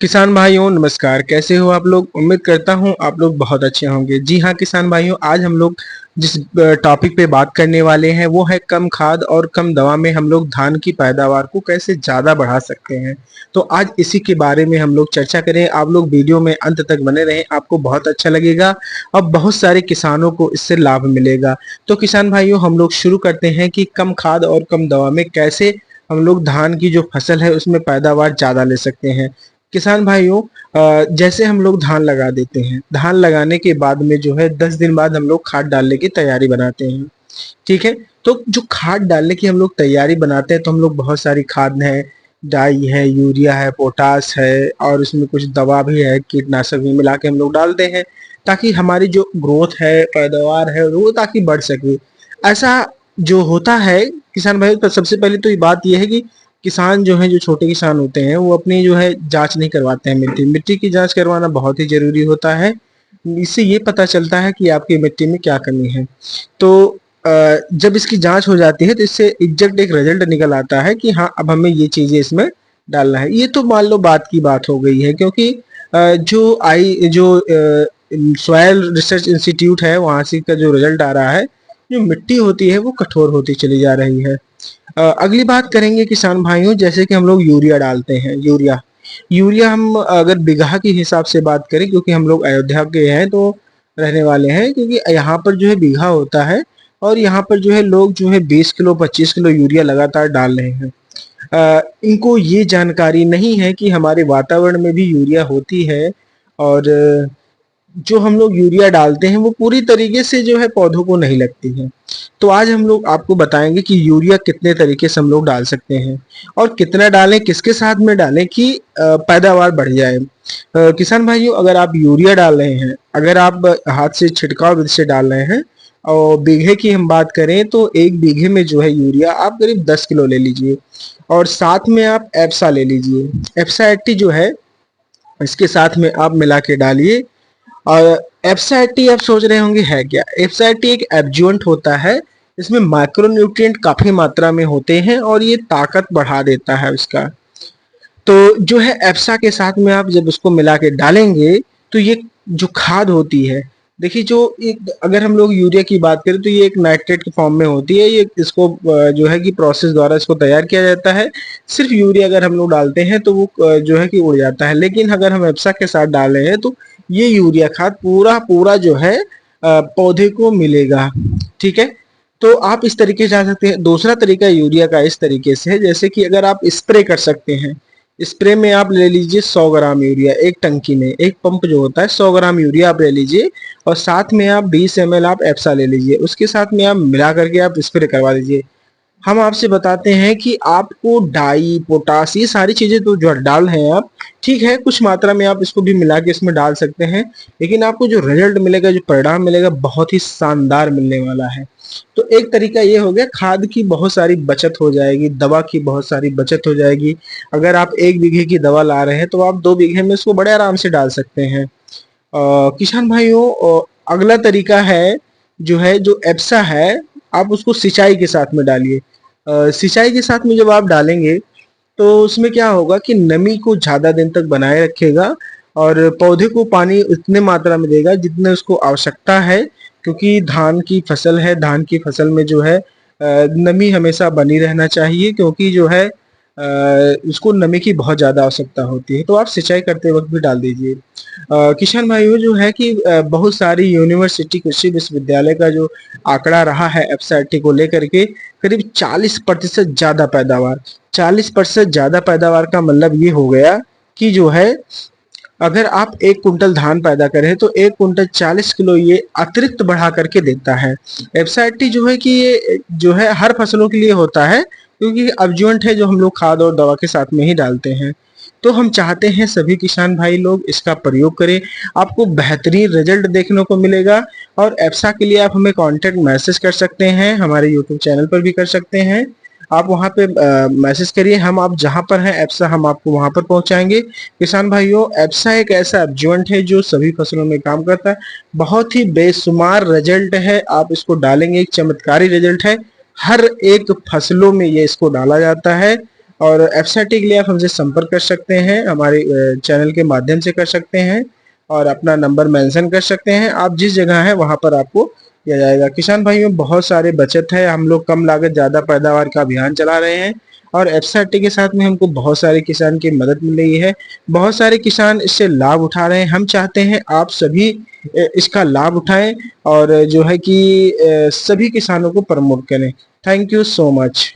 किसान भाइयों नमस्कार। कैसे हो आप लोग? उम्मीद करता हूं आप लोग बहुत अच्छे होंगे। जी हाँ किसान भाइयों, आज हम लोग जिस टॉपिक पे बात करने वाले हैं वो है कम खाद और कम दवा में हम लोग धान की पैदावार को कैसे ज़्यादा बढ़ा सकते हैं। तो आज इसी के बारे में हम लोग चर्चा करें। आप लोग वीडियो में अंत तक बने रहें, आपको बहुत अच्छा लगेगा और बहुत सारे किसानों को इससे लाभ मिलेगा। तो किसान भाइयों हम लोग शुरू करते हैं कि कम खाद और कम दवा में कैसे हम लोग धान की जो फसल है उसमें पैदावार ज़्यादा ले सकते हैं। किसान भाइयों, जैसे हम लोग धान लगा देते हैं, धान लगाने के बाद में जो है 10 दिन बाद हम लोग खाद डालने की तैयारी बनाते हैं। ठीक है। तो जो खाद डालने की हम लोग तैयारी बनाते हैं तो हम लोग बहुत सारी खाद है, डाई है, यूरिया है, पोटास है और उसमें कुछ दवा भी है, कीटनाशक भी मिला के हम लोग डालते हैं ताकि हमारी जो ग्रोथ है, पैदावार है वो ताकि बढ़ सके। ऐसा जो होता है किसान भाई, तो सबसे पहले तो ये बात ये है कि किसान जो है, जो छोटे किसान होते हैं वो अपनी जो है जांच नहीं करवाते हैं। मिट्टी मिट्टी की जांच करवाना बहुत ही जरूरी होता है। इससे ये पता चलता है कि आपकी मिट्टी में क्या कमी है। तो जब इसकी जांच हो जाती है तो इससे एग्जैक्ट एक रिजल्ट निकल आता है कि हाँ अब हमें ये चीजें इसमें डालना है। ये तो मान लो बात की बात हो गई है, क्योंकि जो सॉयल रिसर्च इंस्टीट्यूट है वहां से का जो रिजल्ट आ रहा है, जो मिट्टी होती है वो कठोर होती चली जा रही है। अगली बात करेंगे किसान भाइयों, जैसे कि हम लोग यूरिया डालते हैं। यूरिया यूरिया हम अगर बीघा के हिसाब से बात करें, क्योंकि हम लोग अयोध्या के हैं तो रहने वाले हैं, क्योंकि यहाँ पर जो है बीघा होता है और यहाँ पर जो है लोग जो है 20 किलो 25 किलो यूरिया लगातार डाल रहे हैं। इनको ये जानकारी नहीं है कि हमारे वातावरण में भी यूरिया होती है और जो हम लोग यूरिया डालते हैं वो पूरी तरीके से जो है पौधों को नहीं लगती है। तो आज हम लोग आपको बताएंगे कि यूरिया कितने तरीके से हम लोग डाल सकते हैं और कितना डालें, किसके साथ में डालें कि पैदावार बढ़ जाए। किसान भाइयों, अगर आप यूरिया डाल रहे हैं, अगर आप हाथ से छिड़काव विधि से डाल रहे हैं और बीघे की हम बात करें तो एक बीघे में जो है यूरिया आप करीब 10 किलो ले लीजिए और साथ में आप एप्सा ले लीजिए। एप्सा 80 जो है इसके साथ में आप मिला के डालिए। और एफसाइटी आप सोच रहे होंगे है क्या? एफसाइटी एक एब्जुएंट होता है, इसमें माइक्रोन्यूट्रिएंट काफी मात्रा में होते हैं और ये ताकत बढ़ा देता है उसका। तो जो है एप्सा के साथ में आप जब उसको मिला के डालेंगे तो ये जो खाद होती है, देखिए जो एक अगर हम लोग यूरिया की बात करें तो ये एक नाइट्रेट के फॉर्म में होती है। ये इसको जो है कि प्रोसेस द्वारा इसको तैयार किया जाता है। सिर्फ यूरिया अगर हम लोग डालते हैं तो वो जो है कि उड़ जाता है, लेकिन अगर हम एप्सा के साथ डाल रहे हैं तो ये यूरिया खाद पूरा पूरा जो है पौधे को मिलेगा। ठीक है। तो आप इस तरीके से जा सकते हैं। दूसरा तरीका यूरिया का इस तरीके से है, जैसे कि अगर आप स्प्रे कर सकते हैं, स्प्रे में आप ले लीजिए 100 ग्राम यूरिया एक टंकी में, एक पंप जो होता है 100 ग्राम यूरिया आप ले लीजिए और साथ में आप 20 ml आप एप्सा ले लीजिए, उसके साथ में आप मिला करके आप स्प्रे करवा दीजिए। हम आपसे बताते हैं कि आपको डाई पोटास ये सारी चीजें तो जो डाल रहे हैं आप, ठीक है, कुछ मात्रा में आप इसको भी मिला के इसमें डाल सकते हैं, लेकिन आपको जो रिजल्ट मिलेगा, जो परिणाम मिलेगा, बहुत ही शानदार मिलने वाला है। तो एक तरीका ये हो गया, खाद की बहुत सारी बचत हो जाएगी, दवा की बहुत सारी बचत हो जाएगी। अगर आप 1 बीघे की दवा ला रहे हैं तो आप 2 बीघे में इसको बड़े आराम से डाल सकते हैं। किसान भाइयों, अगला तरीका है जो एप्सा है, आप उसको सिंचाई के साथ में डालिए। सिंचाई के साथ में जब आप डालेंगे तो उसमें क्या होगा कि नमी को ज्यादा दिन तक बनाए रखेगा और पौधे को पानी उतने मात्रा में देगा जितने उसको आवश्यकता है, क्योंकि धान की फसल है, धान की फसल में जो है नमी हमेशा बनी रहना चाहिए, क्योंकि जो है उसको नमी की बहुत ज्यादा आवश्यकता होती है। तो आप सिंचाई करते वक्त भी डाल दीजिए। किसान भाइयों, जो है कि बहुत सारी यूनिवर्सिटी कृषि विश्वविद्यालय का जो आंकड़ा रहा है एफएसआईटी को लेकर के, करीब 40% ज्यादा पैदावार। 40% ज्यादा पैदावार का मतलब ये हो गया कि जो है अगर आप 1 कुंटल धान पैदा करें तो 1 कुंटल 40 किलो ये अतिरिक्त बढ़ा करके देता है। एफएसआईटी जो है कि ये जो है हर फसलों के लिए होता है, क्योंकि अब्जुएंट है जो हम लोग खाद और दवा के साथ में ही डालते हैं। तो हम चाहते हैं सभी किसान भाई लोग इसका प्रयोग करें, आपको बेहतरीन रिजल्ट देखने को मिलेगा। और एप्सा के लिए आप हमें कांटेक्ट मैसेज कर सकते हैं, हमारे यूट्यूब चैनल पर भी कर सकते हैं। आप वहां पे मैसेज करिए, हम आप जहां पर हैं एप्सा हम आपको वहां पर पहुंचाएंगे। किसान भाइयों, एप्सा एक ऐसा एब्जुएंट है जो सभी फसलों में काम करता है, बहुत ही बेशुमार रिजल्ट है। आप इसको डालेंगे, एक चमत्कारी रिजल्ट है, हर एक फसलों में ये इसको डाला जाता है और एफएसआईटी के लिए आप हमसे संपर्क कर सकते हैं, हमारे चैनल के माध्यम से कर सकते हैं और अपना नंबर मेंशन कर सकते हैं। आप जिस जगह है वहां पर आपको किया जाएगा। किसान भाइयों, बहुत सारे बचत है, हम लोग कम लागत ज्यादा पैदावार का अभियान चला रहे हैं और एफएसआईटी के साथ में हमको बहुत सारे किसान की मदद मिल रही है। बहुत सारे किसान इससे लाभ उठा रहे हैं। हम चाहते हैं आप सभी इसका लाभ उठाएं और जो है कि सभी किसानों को प्रमोट करें। Thank you so much.